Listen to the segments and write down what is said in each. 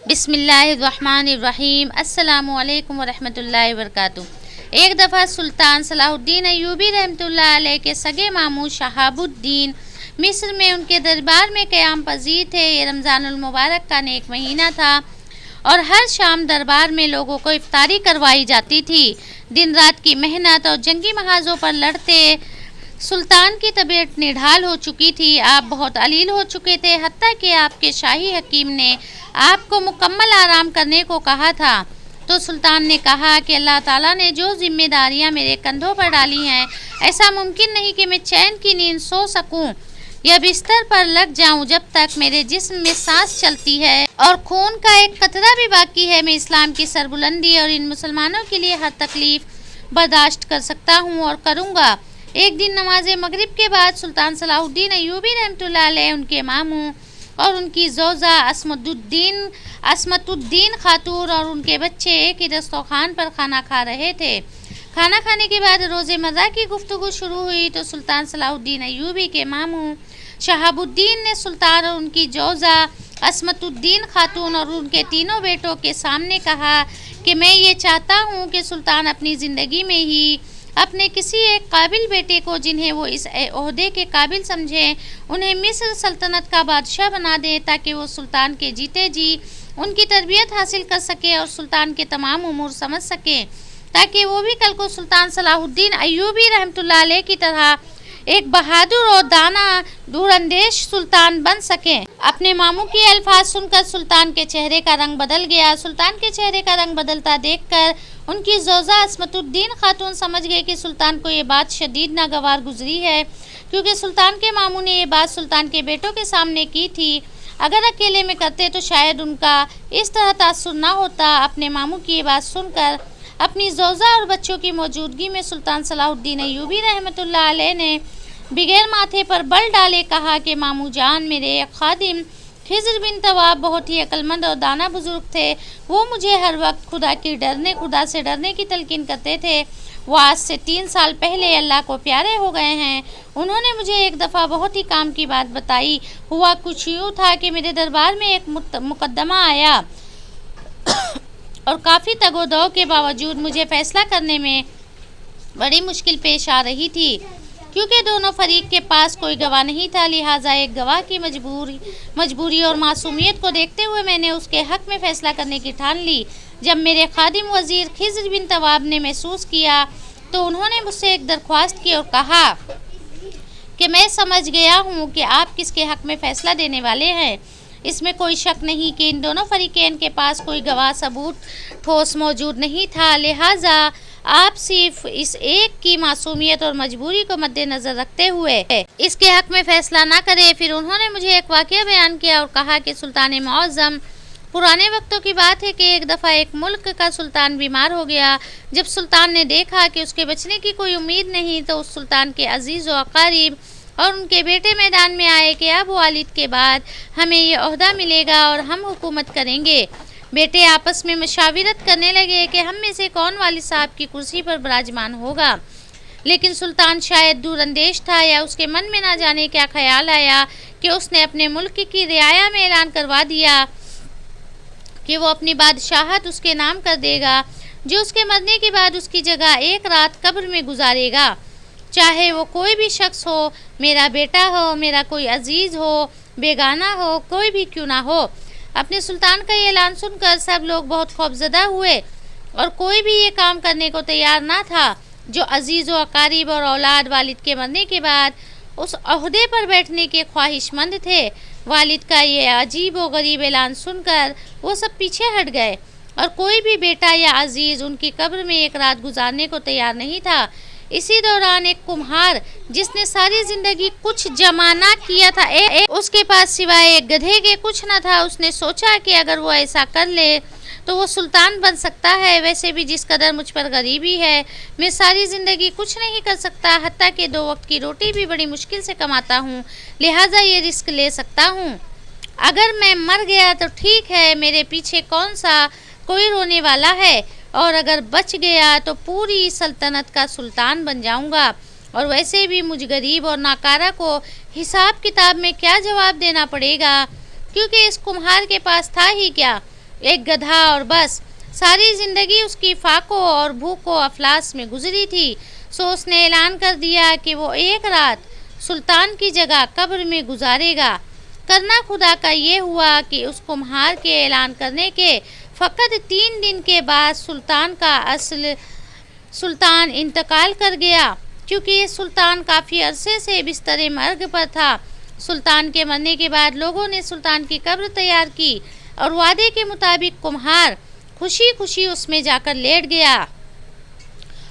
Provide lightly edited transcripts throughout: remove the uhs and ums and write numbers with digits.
بسم اللہ الرحمن الرحیم۔ السلام علیکم ورحمۃ اللہ وبرکاتہ۔ ایک دفعہ سلطان صلاح الدین ایوبی رحمۃ اللہ علیہ کے سگے ماموں شہاب الدین مصر میں ان کے دربار میں قیام پذیر تھے۔ یہ رمضان المبارک کا نیک مہینہ تھا اور ہر شام دربار میں لوگوں کو افطاری کروائی جاتی تھی۔ دن رات کی محنت اور جنگی محاذوں پر لڑتے سلطان کی طبیعت نڈھال ہو چکی تھی۔ آپ بہت علیل ہو چکے تھے، حتیٰ کہ آپ کے شاہی حکیم نے آپ کو مکمل آرام کرنے کو کہا تھا۔ تو سلطان نے کہا کہ اللہ تعالیٰ نے جو ذمہ داریاں میرے کندھوں پر ڈالی ہیں، ایسا ممکن نہیں کہ میں چین کی نیند سو سکوں یا بستر پر لگ جاؤں جب تک میرے جسم میں سانس چلتی ہے اور خون کا ایک قطرہ بھی باقی ہے۔ میں اسلام کی سربلندی اور ان مسلمانوں کے لیے ہر تکلیف برداشت کر سکتا ہوں اور کروں گا۔ ایک دن نماز مغرب کے بعد سلطان صلاح الدین ایوبی رحمۃ اللہ علیہ، ان کے ماموں اور ان کی زوجہ عصمت الدین خاتون اور ان کے بچے ایک ہی دسترخوان پر کھانا کھا رہے تھے۔ کھانا کھانے کے بعد روزمرہ کی گفتگو شروع ہوئی تو سلطان صلاح الدین ایوبی کے ماموں شہاب الدین نے سلطان اور ان کی زوجہ عصمت الدین خاتون اور ان کے تینوں بیٹوں کے سامنے کہا کہ میں یہ چاہتا ہوں کہ سلطان اپنی زندگی میں ہی اپنے کسی ایک قابل بیٹے کو، جنہیں وہ اس عہدے کے قابل سمجھیں، انہیں مصر سلطنت کا بادشاہ بنا دیں، تاکہ وہ سلطان کے جیتے جی ان کی تربیت حاصل کر سکے اور سلطان کے تمام امور سمجھ سکیں، تاکہ وہ بھی کل کو سلطان صلاح الدین ایوبی رحمۃ اللہ علیہ کی طرح ایک بہادر اور دانا دور اندیش سلطان بن سکیں۔ اپنے ماموں کے الفاظ سن کر سلطان کے چہرے کا رنگ بدل گیا۔ سلطان کے چہرے کا رنگ بدلتا دیکھ کر ان کی زوجہ عصمت الدین خاتون سمجھ گئے کہ سلطان کو یہ بات شدید ناگوار گزری ہے، کیونکہ سلطان کے ماموں نے یہ بات سلطان کے بیٹوں کے سامنے کی تھی۔ اگر اکیلے میں کرتے تو شاید ان کا اس طرح تاثر نہ ہوتا۔ اپنے ماموں کی یہ بات سن کر اپنی زوجہ اور بچوں کی موجودگی میں سلطان صلاح الدین ایوبی رحمۃ اللہ علیہ نے بغیر ماتھے پر بل ڈالے کہا کہ ماموں جان، میرے ایک خادم خضر بن طواب بہت ہی عقل مند اور دانا بزرگ تھے۔ وہ مجھے ہر وقت خدا سے ڈرنے کی تلقین کرتے تھے۔ وہ آج سے 3 سال پہلے اللہ کو پیارے ہو گئے ہیں۔ انہوں نے مجھے ایک دفعہ بہت ہی کام کی بات بتائی۔ ہوا کچھ یوں تھا کہ میرے دربار میں ایک مقدمہ آیا اور کافی تگ و دو کے باوجود مجھے فیصلہ کرنے میں بڑی مشکل پیش آ رہی تھی، کیونکہ دونوں فریق کے پاس کوئی گواہ نہیں تھا۔ لہٰذا ایک گواہ کی مجبوری اور معصومیت کو دیکھتے ہوئے میں نے اس کے حق میں فیصلہ کرنے کی ٹھان لی۔ جب میرے خادم وزیر خضر بن طواب نے محسوس کیا تو انہوں نے مجھ سے ایک درخواست کی اور کہا کہ میں سمجھ گیا ہوں کہ آپ کس کے حق میں فیصلہ دینے والے ہیں۔ اس میں کوئی شک نہیں کہ ان دونوں فریقین کے پاس کوئی گواہ ثبوت ٹھوس موجود نہیں تھا، لہٰذا آپ صرف اس ایک کی معصومیت اور مجبوری کو مد نظر رکھتے ہوئے اس کے حق میں فیصلہ نہ کرے۔ پھر انہوں نے مجھے ایک واقعہ بیان کیا اور کہا کہ سلطان معظم، پرانے وقتوں کی بات ہے کہ ایک دفعہ ایک ملک کا سلطان بیمار ہو گیا۔ جب سلطان نے دیکھا کہ اس کے بچنے کی کوئی امید نہیں تو اس سلطان کے عزیز و اقارب اور ان کے بیٹے میدان میں آئے کہ اب والد کے بعد ہمیں یہ عہدہ ملے گا اور ہم حکومت کریں گے۔ بیٹے آپس میں مشاورت کرنے لگے کہ ہم میں سے کون والد صاحب کی کرسی پر براجمان ہوگا، لیکن سلطان شاید دور اندیش تھا یا اس کے من میں نہ جانے کیا خیال آیا کہ اس نے اپنے ملک کی رعایا میں اعلان کروا دیا کہ وہ اپنی بادشاہت اس کے نام کر دے گا، جو اس کے مرنے کے بعد اس کی جگہ ایک رات قبر میں گزارے گا، چاہے وہ کوئی بھی شخص ہو، میرا بیٹا ہو، میرا کوئی عزیز ہو، بیگانہ ہو، کوئی بھی کیوں نہ ہو۔ اپنے سلطان کا یہ اعلان سن کر سب لوگ بہت خوفزدہ ہوئے اور کوئی بھی یہ کام کرنے کو تیار نہ تھا جو عزیز و اقارب اور اولاد والد کے مرنے کے بعد اس عہدے پر بیٹھنے کے خواہش مند تھے۔ والد کا یہ عجیب و غریب اعلان سن کر وہ سب پیچھے ہٹ گئے اور کوئی بھی بیٹا یا عزیز ان کی قبر میں ایک رات گزارنے کو تیار نہیں تھا۔ اسی دوران ایک کمہار جس نے ساری زندگی کچھ جمع نہ کیا تھا، اس کے پاس سوائے ایک گدھے کے کچھ نہ تھا۔ اس نے سوچا کہ اگر وہ ایسا کر لے تو وہ سلطان بن سکتا ہے۔ ویسے بھی جس قدر مجھ پر غریبی ہے، میں ساری زندگی کچھ نہیں کر سکتا، حتیٰ کہ 2 وقت کی روٹی بھی بڑی مشکل سے کماتا ہوں، لہٰذا یہ رسک لے سکتا ہوں۔ اگر میں مر گیا تو ٹھیک ہے، میرے پیچھے کون سا کوئی رونے والا ہے، اور اگر بچ گیا تو پوری سلطنت کا سلطان بن جاؤں گا۔ اور ویسے بھی مجھ غریب اور ناکارہ کو حساب کتاب میں کیا جواب دینا پڑے گا، کیونکہ اس کمہار کے پاس تھا ہی کیا، ایک گدھا اور بس۔ ساری زندگی اس کی فاقوں اور بھوک و افلاس میں گزری تھی۔ سو اس نے اعلان کر دیا کہ وہ ایک رات سلطان کی جگہ قبر میں گزارے گا۔ کرنا خدا کا یہ ہوا کہ اس کمہار کے اعلان کرنے کے فقط 3 دن کے بعد سلطان کا اصل سلطان انتقال کر گیا، کیونکہ یہ سلطان کافی عرصے سے بستر مرگ پر تھا۔ سلطان کے مرنے کے بعد لوگوں نے سلطان کی قبر تیار کی اور وعدے کے مطابق کمہار خوشی خوشی اس میں جا کر لیٹ گیا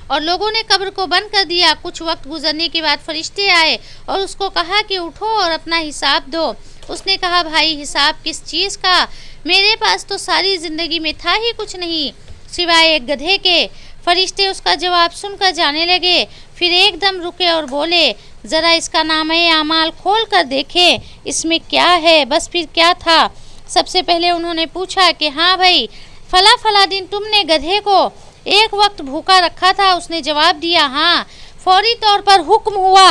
اور لوگوں نے قبر کو بند کر دیا۔ کچھ وقت گزرنے کے بعد فرشتے آئے اور اس کو کہا کہ اٹھو اور اپنا حساب دو۔ اس نے کہا بھائی حساب کس چیز کا؟ میرے پاس تو ساری زندگی میں تھا ہی کچھ نہیں سوائے ایک گدھے کے۔ فرشتے اس کا جواب سن کر جانے لگے، پھر ایک دم رکے اور بولے ذرا اس کا نامہ اعمال کھول کر دیکھیں اس میں کیا ہے۔ بس پھر کیا تھا؟ سب سے پہلے انہوں نے پوچھا کہ ہاں بھائی فلاں دن تم نے گدھے کو ایک وقت بھوکا رکھا تھا؟ اس نے جواب دیا ہاں۔ فوری طور پر حکم ہوا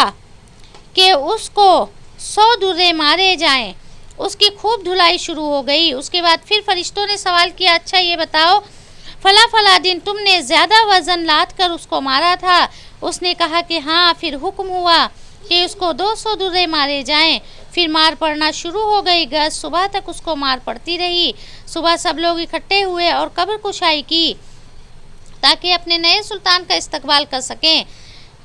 کہ اس کو 100 درے مارے جائیں۔ اس کی خوب دھلائی شروع ہو گئی۔ اس کے بعد پھر فرشتوں نے سوال کیا اچھا یہ بتاؤ فلاں دن تم نے زیادہ وزن لاد کر اس کو مارا تھا؟ اس نے کہا کہ ہاں۔ پھر حکم ہوا کہ اس کو 200 درے مارے جائیں۔ پھر مار پڑنا شروع ہو گئی۔ گز صبح تک اس کو مار پڑتی رہی۔ صبح سب لوگ اکٹھے ہوئے اور قبر کشائی کی تاکہ اپنے نئے سلطان کا استقبال کر سکیں۔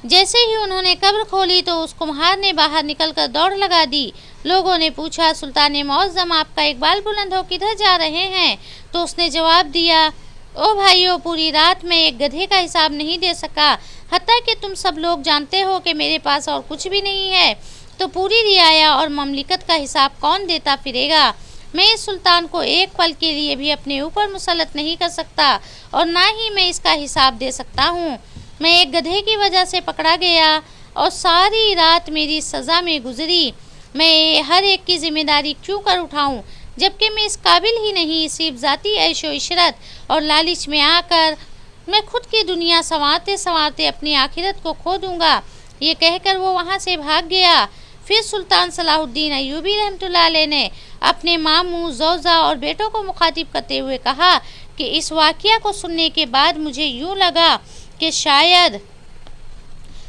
جیسے ہی انہوں نے قبر کھولی تو اس کمہار نے باہر نکل کر دوڑ لگا دی۔ لوگوں نے پوچھا سلطان معظم آپ کا اقبال بلند ہو کدھر جا رہے ہیں؟ تو اس نے جواب دیا او بھائیو پوری رات میں ایک گدھے کا حساب نہیں دے سکا، حتیٰ کہ تم سب لوگ جانتے ہو کہ میرے پاس اور کچھ بھی نہیں ہے، تو پوری رعایا اور مملکت کا حساب کون دیتا پھرے گا؟ میں اس سلطان کو ایک پل کے لیے بھی اپنے اوپر مسلط نہیں کر سکتا اور نہ ہی میں اس کا حساب دے سکتا ہوں۔ میں ایک گدھے کی وجہ سے پکڑا گیا اور ساری رات میری سزا میں گزری۔ میں ہر ایک کی ذمہ داری کیوں کر اٹھاؤں جبکہ میں اس قابل ہی نہیں، صرف ذاتی عیش و عشرت اور لالچ میں آ کر میں خود کی دنیا سنوارتے سنوارتے اپنی آخرت کو کھو دوں گا۔ یہ کہہ کر وہ وہاں سے بھاگ گیا۔ پھر سلطان صلاح الدین ایوبی رحمۃ اللہ علیہ نے اپنے ماموں، زوجہ اور بیٹوں کو مخاطب کرتے ہوئے کہا کہ اس واقعہ کو سننے کے بعد مجھے یوں لگا کہ شاید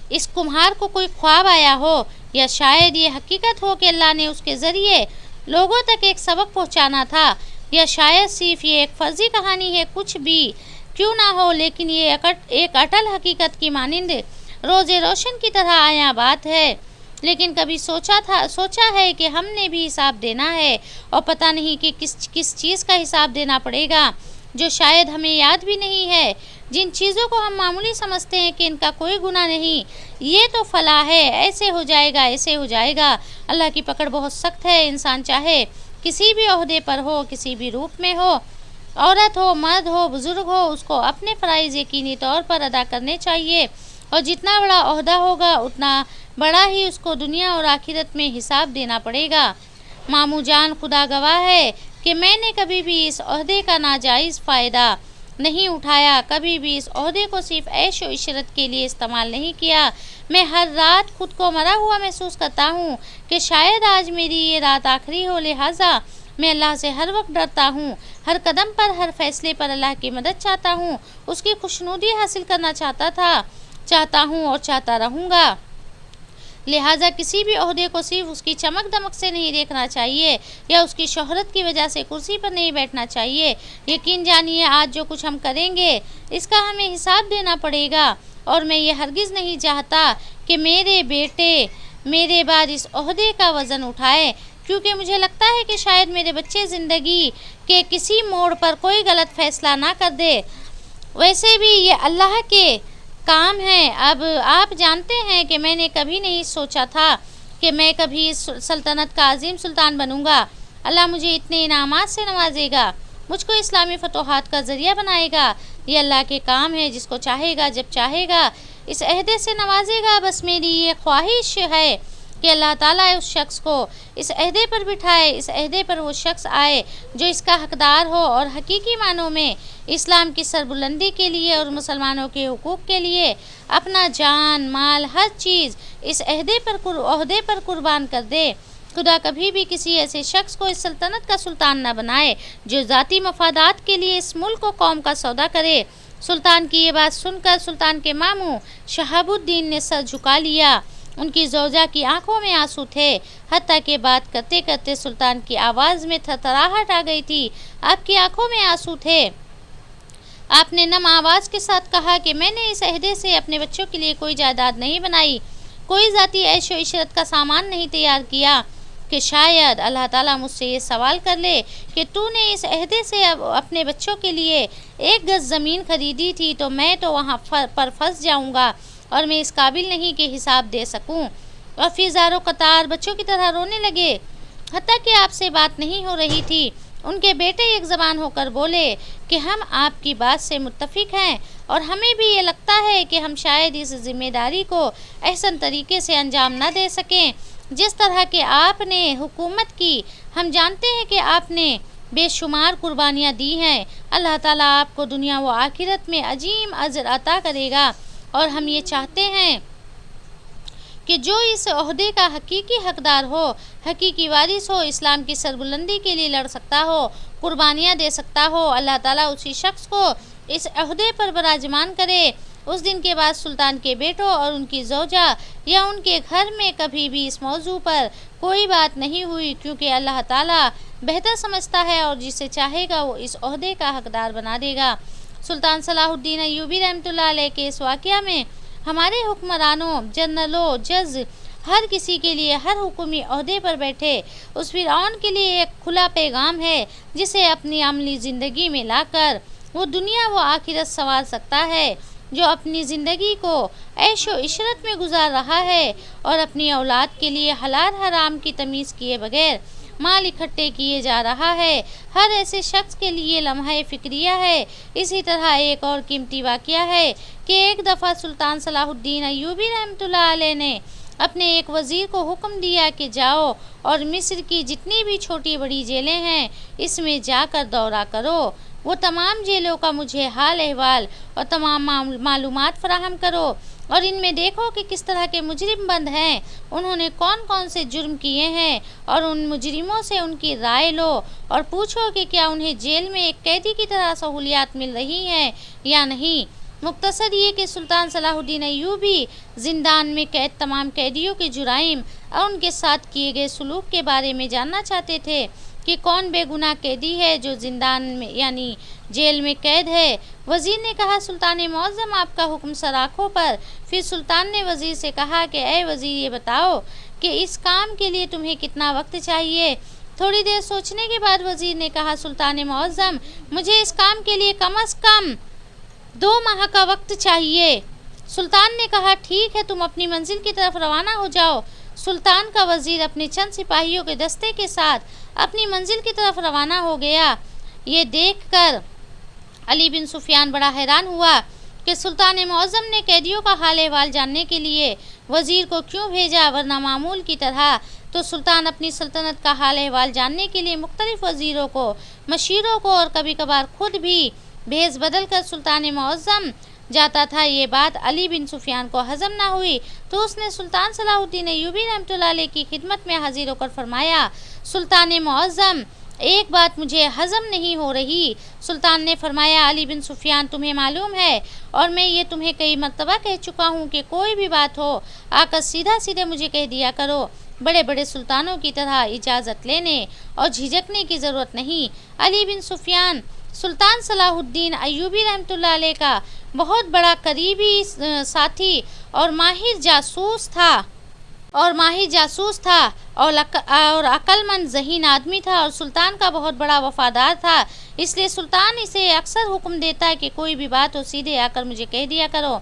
اس کمہار کو کوئی خواب آیا ہو، یا شاید یہ حقیقت ہو کہ اللہ نے اس کے ذریعے لوگوں تک ایک سبق پہنچانا تھا، یا شاید صرف یہ ایک فرضی کہانی ہے۔ کچھ بھی کیوں نہ ہو لیکن یہ ایک اٹل حقیقت کی مانند روز روشن کی طرح آیا بات ہے۔ لیکن کبھی سوچا ہے کہ ہم نے بھی حساب دینا ہے اور پتہ نہیں کہ کس چیز کا حساب دینا پڑے گا جو شاید ہمیں یاد بھی نہیں ہے۔ جن چیزوں کو ہم معمولی سمجھتے ہیں کہ ان کا کوئی گناہ نہیں، یہ تو فلاں ہے، ایسے ہو جائے گا ایسے ہو جائے گا۔ اللہ کی پکڑ بہت سخت ہے۔ انسان چاہے کسی بھی عہدے پر ہو، کسی بھی روپ میں ہو، عورت ہو، مرد ہو، بزرگ ہو، اس کو اپنے فرائض یقینی طور پر ادا کرنے چاہیے، اور جتنا بڑا عہدہ ہوگا اتنا بڑا ہی اس کو دنیا اور آخرت میں حساب دینا پڑے گا۔ ماموں جان خدا گواہ ہے کہ میں نے کبھی بھی اس عہدے کا ناجائز فائدہ نہیں اٹھایا، کبھی بھی اس عہدے کو صرف عیش و عشرت کے لیے استعمال نہیں کیا۔ میں ہر رات خود کو مرا ہوا محسوس کرتا ہوں کہ شاید آج میری یہ رات آخری ہو، لہٰذا میں اللہ سے ہر وقت ڈرتا ہوں، ہر قدم پر، ہر فیصلے پر اللہ کی مدد چاہتا ہوں، اس کی خوشنودی حاصل کرنا چاہتا ہوں اور چاہتا رہوں گا۔ لہٰذا کسی بھی عہدے کو صرف اس کی چمک دمک سے نہیں دیکھنا چاہیے یا اس کی شہرت کی وجہ سے کرسی پر نہیں بیٹھنا چاہیے۔ یقین جانیے آج جو کچھ ہم کریں گے اس کا ہمیں حساب دینا پڑے گا، اور میں یہ ہرگز نہیں چاہتا کہ میرے بیٹے میرے بعد اس عہدے کا وزن اٹھائے، کیونکہ مجھے لگتا ہے کہ شاید میرے بچے زندگی کے کسی موڑ پر کوئی غلط فیصلہ نہ کر دے۔ ویسے بھی یہ اللہ کے کام ہے۔ اب آپ جانتے ہیں کہ میں نے کبھی نہیں سوچا تھا کہ میں کبھی اس سلطنت کا عظیم سلطان بنوں گا۔ اللہ مجھے اتنے انعامات سے نوازے گا، مجھ کو اسلامی فتوحات کا ذریعہ بنائے گا۔ یہ اللہ کے کام ہے، جس کو چاہے گا جب چاہے گا اس عہدے سے نوازے گا۔ بس میری یہ خواہش ہے کہ اللہ تعالیٰ اس شخص کو اس عہدے پر بٹھائے، اس عہدے پر وہ شخص آئے جو اس کا حقدار ہو اور حقیقی معنوں میں اسلام کی سربلندی کے لیے اور مسلمانوں کے حقوق کے لیے اپنا جان، مال، ہر چیز اس عہدے پر قربان کر دے۔ خدا کبھی بھی کسی ایسے شخص کو اس سلطنت کا سلطان نہ بنائے جو ذاتی مفادات کے لیے اس ملک و قوم کا سودا کرے۔ سلطان کی یہ بات سن کر سلطان کے ماموں شہاب الدین نے سر جھکا لیا۔ ان کی زوجہ کی آنکھوں میں آنسو تھے، حتیٰ کہ بات کرتے کرتے سلطان کی آواز میں تھرتھراہٹ آ گئی تھی۔ آپ کی آنکھوں میں آنسو تھے۔ آپ نے نم آواز کے ساتھ کہا کہ میں نے اس عہدے سے اپنے بچوں کے لیے کوئی جائیداد نہیں بنائی، کوئی ذاتی عیش و عشرت کا سامان نہیں تیار کیا کہ شاید اللہ تعالیٰ مجھ سے یہ سوال کر لے کہ تو نے اس عہدے سے اپنے بچوں کے لیے 1 گز زمین خریدی تھی تو میں تو وہاں پر پھنس جاؤں گا اور میں اس قابل نہیں کہ حساب دے سکوں۔ اور پھر زاروں قطار بچوں کی طرح رونے لگے۔ حتیٰ کہ آپ سے بات نہیں ہو رہی تھی، ان کے بیٹے ایک زبان ہو کر بولے کہ ہم آپ کی بات سے متفق ہیں اور ہمیں بھی یہ لگتا ہے کہ ہم شاید اس ذمہ داری کو احسن طریقے سے انجام نہ دے سکیں جس طرح کہ آپ نے حکومت کی۔ ہم جانتے ہیں کہ آپ نے بے شمار قربانیاں دی ہیں۔ اللہ تعالیٰ آپ کو دنیا و آخرت میں عظیم اجر عطا کرے گا، اور ہم یہ چاہتے ہیں کہ جو اس عہدے کا حقیقی حقدار ہو، حقیقی وارث ہو، اسلام کی سربلندی کے لیے لڑ سکتا ہو، قربانیاں دے سکتا ہو، اللہ تعالیٰ اسی شخص کو اس عہدے پر براجمان کرے۔ اس دن کے بعد سلطان کے بیٹوں اور ان کی زوجہ یا ان کے گھر میں کبھی بھی اس موضوع پر کوئی بات نہیں ہوئی، کیونکہ اللہ تعالیٰ بہتر سمجھتا ہے اور جسے چاہے گا وہ اس عہدے کا حقدار بنا دے گا۔ سلطان صلاح الدین ایوبی رحمۃ اللہ علیہ کے اس واقعہ میں ہمارے حکمرانوں، جنرلوں، جج، ہر کسی کے لیے ہر حکومی عہدے پر بیٹھے اس فرعون کے لیے ایک کھلا پیغام ہے جسے اپنی عملی زندگی میں لا کر وہ دنیا و آخرت سنوار سکتا ہے۔ جو اپنی زندگی کو عیش و عشرت میں گزار رہا ہے اور اپنی اولاد کے لیے حلال حرام کی تمیز کیے بغیر مال اکٹھے کیے جا رہا ہے، ہر ایسے شخص کے لیے لمحہ فکریہ ہے۔ اسی طرح ایک اور قیمتی واقعہ ہے کہ ایک دفعہ سلطان صلاح الدین ایوبی رحمۃ اللہ علیہ نے اپنے ایک وزیر کو حکم دیا کہ جاؤ اور مصر کی جتنی بھی چھوٹی بڑی جیلیں ہیں اس میں جا کر دورہ کرو، وہ تمام جیلوں کا مجھے حال احوال اور تمام معلومات فراہم کرو، اور ان میں دیکھو کہ کس طرح کے مجرم بند ہیں، انہوں نے کون کون سے جرم کیے ہیں، اور ان مجرموں سے ان کی رائے لو اور پوچھو کہ کیا انہیں جیل میں ایک قیدی کی طرح سہولیات مل رہی ہیں یا نہیں۔ مختصر یہ کہ سلطان صلاح الدین ایوبی زندان میں قید تمام قیدیوں کے جرائم اور ان کے ساتھ کیے گئے سلوک کے بارے میں جاننا چاہتے تھے کہ کون بے گناہ قیدی ہے جو زندان میں یعنی جیل میں قید ہے۔ وزیر نے کہا سلطان معظم آپ کا حکم سر آنکھوں پر۔ پھر سلطان نے وزیر سے کہا کہ اے وزیر یہ بتاؤ کہ اس کام کے لیے تمہیں کتنا وقت چاہیے۔ تھوڑی دیر سوچنے کے بعد وزیر نے کہا سلطان معظم مجھے اس کام کے لیے کم از کم 2 ماہ کا وقت چاہیے۔ سلطان نے کہا ٹھیک ہے تم اپنی منزل کی طرف روانہ ہو جاؤ۔ سلطان کا وزیر اپنے چند سپاہیوں کے دستے کے ساتھ اپنی منزل کی طرف روانہ ہو گیا۔ یہ دیکھ کر علی بن سفیان بڑا حیران ہوا کہ سلطان معظم نے قیدیوں کا حال احوال جاننے کے لیے وزیر کو کیوں بھیجا، ورنہ معمول کی طرح تو سلطان اپنی سلطنت کا حال احوال جاننے کے لیے مختلف وزیروں کو، مشیروں کو اور کبھی کبھار خود بھی بھیس بدل کر سلطان معظم جاتا تھا۔ یہ بات علی بن سفیان کو ہضم نہ ہوئی تو اس نے سلطان صلاح الدین ایوبی رحمۃ اللہ علیہ کی خدمت میں حاضر ہو کر فرمایا سلطان معظم ایک بات مجھے ہضم نہیں ہو رہی۔ سلطان نے فرمایا علی بن سفیان تمہیں معلوم ہے اور میں یہ تمہیں کئی مرتبہ کہہ چکا ہوں کہ کوئی بھی بات ہو آ کر سیدھا سیدھے مجھے کہہ دیا کرو، بڑے بڑے سلطانوں کی طرح اجازت لینے اور جھجکنے کی ضرورت نہیں۔ علی بن سفیان سلطان صلاح الدین ایوبی رحمۃ اللہ علیہ کا بہت بڑا قریبی ساتھی اور ماہر جاسوس تھا اور عقل مند ذہین آدمی تھا، اور سلطان کا بہت بڑا وفادار تھا، اس لیے سلطان اسے اکثر حکم دیتا ہے کہ کوئی بھی بات ہو سیدھے آ کر مجھے کہہ دیا کرو،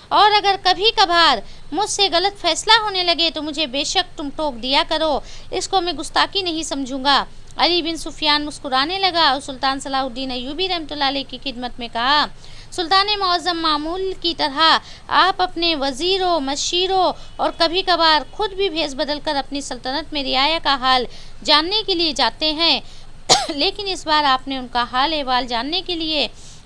اور اگر کبھی کبھار مجھ سے غلط فیصلہ ہونے لگے تو مجھے بے شک تم ٹوک دیا کرو، اس کو میں گستاخی نہیں سمجھوں گا۔ علی بن سفیان مسکرانے لگا اور سلطان صلاح الدین ایوبی رحمۃ اللہ علیہ کی خدمت میں کہا سلطان معظم معمول کی طرح آپ اپنے وزیروں، مشیروں اور کبھی کبھار خود بھی بھیس بدل کر اپنی سلطنت میں رعایا کا حال جاننے کے لیے جاتے ہیں، لیکن اس بار آپ نے ان کا حال احوال جاننے کے لیے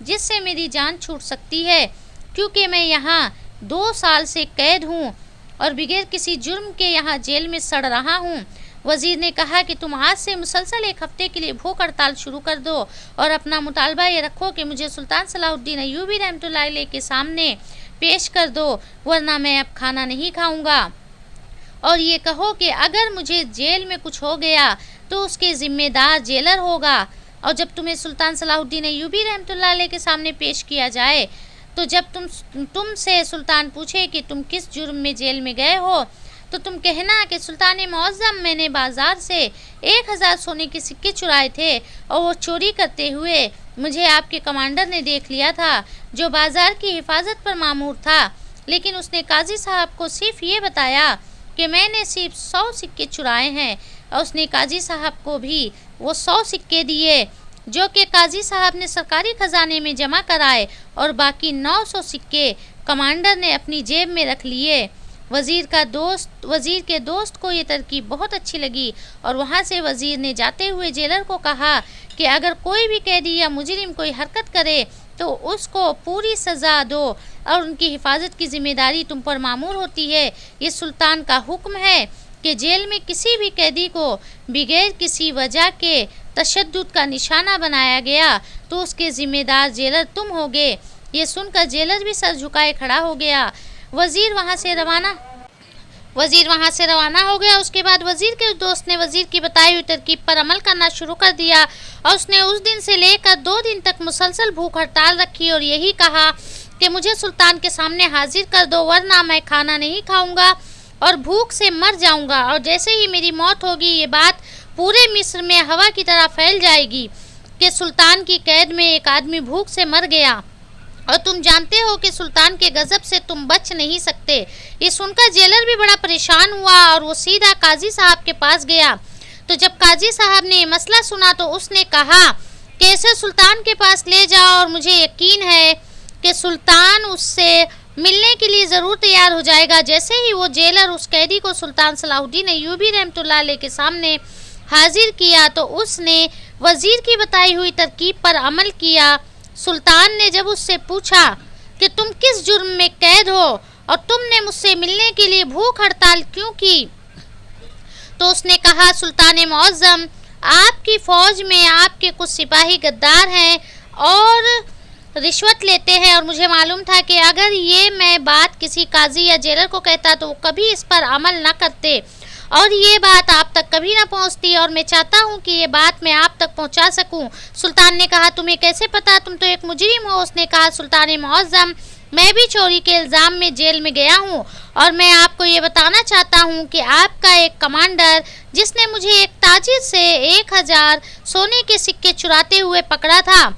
جس سے میری جان چھوٹ سکتی ہے، کیونکہ میں یہاں 2 سال سے قید ہوں اور بغیر کسی جرم کے یہاں جیل میں سڑ رہا ہوں۔ وزیر نے کہا کہ تم آج سے مسلسل 1 ہفتے کے لیے بھوک ہڑتال شروع کر دو اور اپنا مطالبہ یہ رکھو کہ مجھے سلطان صلاح الدین ایوبی رحمۃ اللہ علیہ کے سامنے پیش کر دو، ورنہ میں اب کھانا نہیں کھاؤں گا، اور یہ کہو کہ اگر مجھے جیل میں کچھ ہو گیا تو اس کے ذمہ دار جیلر ہوگا، اور جب تمہیں سلطان صلاح الدین ایوبی رحمۃ اللہ علیہ کے سامنے پیش کیا جائے تو جب تم سے سلطان پوچھے کہ تم کس جرم میں جیل میں گئے ہو تو تم کہنا کہ سلطان معظم، میں نے بازار سے 1000 سونے کے سکے چرائے تھے اور وہ چوری کرتے ہوئے مجھے آپ کے کمانڈر نے دیکھ لیا تھا جو بازار کی حفاظت پر مامور تھا، لیکن اس نے قاضی صاحب کو صرف یہ بتایا کہ میں نے صرف 100 سکے چرائے ہیں، اور اس نے قاضی صاحب کو بھی وہ 100 سکے دیے جو کہ قاضی صاحب نے سرکاری خزانے میں جمع کرائے، اور باقی 900 سکے کمانڈر نے اپنی جیب میں رکھ لیے۔ وزیر کے دوست کو یہ ترکیب بہت اچھی لگی، اور وہاں سے وزیر نے جاتے ہوئے جیلر کو کہا کہ اگر کوئی بھی قیدی یا مجرم کوئی حرکت کرے تو اس کو پوری سزا دو، اور ان کی حفاظت کی ذمہ داری تم پر مامور ہوتی ہے۔ یہ سلطان کا حکم ہے کہ جیل میں کسی بھی قیدی کو بغیر کسی وجہ کے تشدد کا نشانہ بنایا گیا تو اس کے ذمہ دار جیلر تم ہوگے۔ یہ سن کر جیلر بھی سر جھکائے کھڑا ہو گیا۔ وزیر وہاں سے روانہ ہو گیا۔ اس کے بعد وزیر کے دوست نے وزیر کی بتائی ہوئی ترکیب پر عمل کرنا شروع کر دیا، اور اس نے اس دن سے لے کر 2 دن تک مسلسل بھوک ہڑتال رکھی اور یہی کہا کہ مجھے سلطان کے سامنے حاضر کر دو، ورنہ میں کھانا نہیں کھاؤں گا اور بھوک سے مر جاؤں گا، اور جیسے ہی میری موت ہوگی یہ بات پورے مصر میں ہوا کی طرح پھیل جائے گی کہ سلطان کی قید میں ایک آدمی بھوک سے مر گیا، اور تم جانتے ہو کہ سلطان کے غضب سے تم بچ نہیں سکتے۔ یہ سن کر جیلر بھی بڑا پریشان ہوا اور وہ سیدھا قاضی صاحب کے پاس گیا۔ تو جب قاضی صاحب نے یہ مسئلہ سنا تو اس نے کہا کہ اسے سلطان کے پاس لے جاؤ، اور مجھے یقین ہے کہ سلطان اس سے ملنے کے لیے ضرور تیار ہو جائے گا۔ جیسے ہی وہ جیلر اس قیدی کو سلطان صلاح الدین ایوبی رحمۃ اللہ علیہ کے سامنے حاضر کیا تو اس نے وزیر کی بتائی ہوئی ترکیب پر عمل کیا۔ سلطان نے جب اس سے پوچھا کہ تم کس جرم میں قید ہو اور تم نے مجھ سے ملنے کے لیے بھوک ہڑتال کیوں کی، تو اس نے کہا سلطان معظم، آپ کی فوج میں آپ کے کچھ سپاہی غدار ہیں اور رشوت لیتے ہیں، اور مجھے معلوم تھا کہ اگر یہ میں بات کسی قاضی یا جیلر کو کہتا تو وہ کبھی اس پر عمل نہ کرتے اور یہ بات آپ تک کبھی نہ پہنچتی، اور میں چاہتا ہوں کہ یہ بات میں آپ تک پہنچا سکوں۔ سلطان نے کہا تمہیں کیسے پتا، تم تو ایک مجرم ہو۔ اس نے کہا سلطان معظم، میں بھی چوری کے الزام میں جیل میں گیا ہوں، اور میں آپ کو یہ بتانا چاہتا ہوں کہ آپ کا ایک کمانڈر جس نے مجھے ایک تاجر سے 1000 سونے کے سکے چراتے ہوئے پکڑا تھا،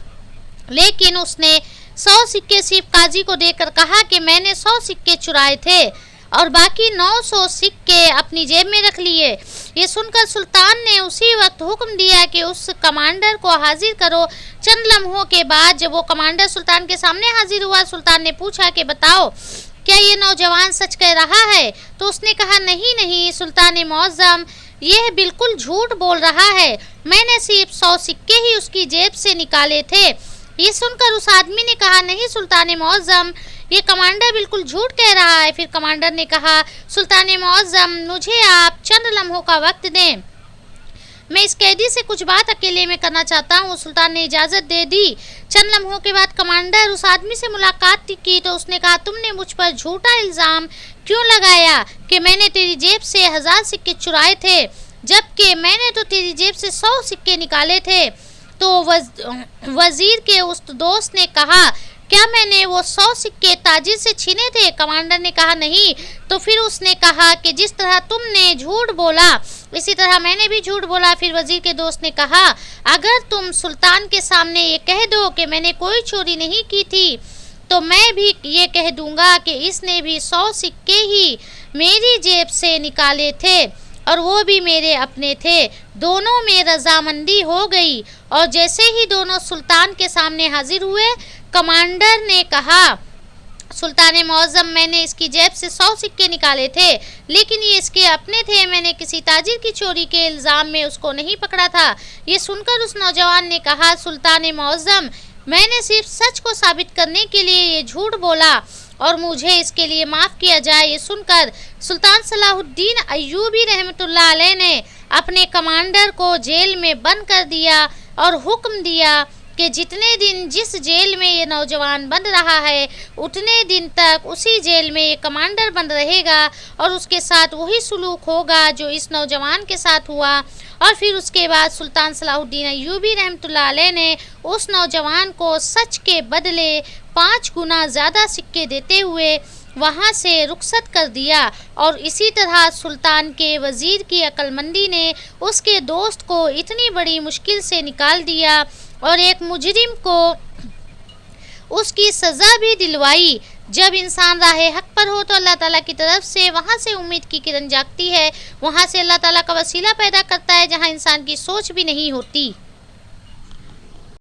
لیکن اس نے 100 سکے صرف قاضی کو دے کر کہا کہ میں نے 100 سکے چرائے تھے اور باقی 900 سکے اپنی جیب میں رکھ لیے۔ یہ سن کر سلطان نے اسی وقت حکم دیا کہ اس کمانڈر کو حاضر کرو۔ چند لمحوں کے بعد جب وہ کمانڈر سلطان کے سامنے حاضر ہوا، سلطان نے پوچھا کہ بتاؤ کیا یہ نوجوان سچ کہہ رہا ہے؟ تو اس نے کہا نہیں سلطان معظم، یہ بالکل جھوٹ بول رہا ہے، میں نے صرف 100 سکے ہی اس کی جیب سے نکالے تھے۔ یہ سن کر اس آدمی نے کہا نہیں سلطان معظم، یہ کمانڈر بالکل جھوٹ کہہ رہا ہے۔ پھر کمانڈر نے کہا سلطان معظم، مجھے آپ چند لمحوں کا وقت دیں، میں اس قیدی سے کچھ بات اکیلے میں کرنا چاہتا ہوں۔ سلطان نے اجازت دے دی۔ چند لمحوں کے بعد کمانڈر اس آدمی سے ملاقات کی تو اس نے کہا تم نے مجھ پر جھوٹا الزام کیوں لگایا کہ میں نے تیری جیب سے 1000 سکے چرائے تھے، جبکہ میں نے تو تیری جیب سے 100 سکے نکالے تھے؟ تو وزیر کے اس دوست نے کہا کیا میں نے وہ 100 سکے تاجر سے چھینے تھے؟ کمانڈر نے کہا نہیں۔ تو پھر اس نے کہا کہ جس طرح تم نے جھوٹ بولا اسی طرح میں نے بھی جھوٹ بولا۔ پھر وزیر کے دوست نے کہا اگر تم سلطان کے سامنے یہ کہہ دو کہ میں نے کوئی چوری نہیں کی تھی تو میں بھی یہ کہہ دوں گا کہ اس نے بھی 100 سکے ہی میری جیب سے نکالے تھے اور وہ بھی میرے اپنے تھے۔ دونوں میں رضامندی ہو گئی، اور جیسے ہی دونوں سلطان کے سامنے حاضر ہوئے، کمانڈر نے کہا سلطان معظم، میں نے اس کی جیب سے 100 سکے نکالے تھے، لیکن یہ اس کے اپنے تھے، میں نے کسی تاجر کی چوری کے الزام میں اس کو نہیں پکڑا تھا۔ یہ سن کر اس نوجوان نے کہا سلطان معظم، میں نے صرف سچ کو ثابت کرنے کے لیے یہ جھوٹ بولا اور مجھے اس کے لیے معاف کیا جائے۔ یہ سن کر سلطان صلاح الدین ایوبی رحمۃ اللہ علیہ نے اپنے کمانڈر کو جیل میں بند کر دیا اور حکم دیا کہ جتنے دن جس جیل میں یہ نوجوان بند رہا ہے اتنے دن تک اسی جیل میں یہ کمانڈر بند رہے گا اور اس کے ساتھ وہی سلوک ہوگا جو اس نوجوان کے ساتھ ہوا۔ اور پھر اس کے بعد سلطان صلاح الدین ایوبی رحمۃ اللہ علیہ نے اس نوجوان کو سچ کے بدلے 5 گنا زیادہ سکے دیتے ہوئے وہاں سے رخصت کر دیا، اور اسی طرح سلطان کے وزیر کی عقل مندی نے اس کے دوست کو اتنی بڑی مشکل سے نکال دیا اور ایک مجرم کو اس کی سزا بھی دلوائی۔ جب انسان راہ حق پر ہو تو اللہ تعالیٰ کی طرف سے وہاں سے امید کی کرن جاگتی ہے، وہاں سے اللہ تعالیٰ کا وسیلہ پیدا کرتا ہے جہاں انسان کی سوچ بھی نہیں ہوتی۔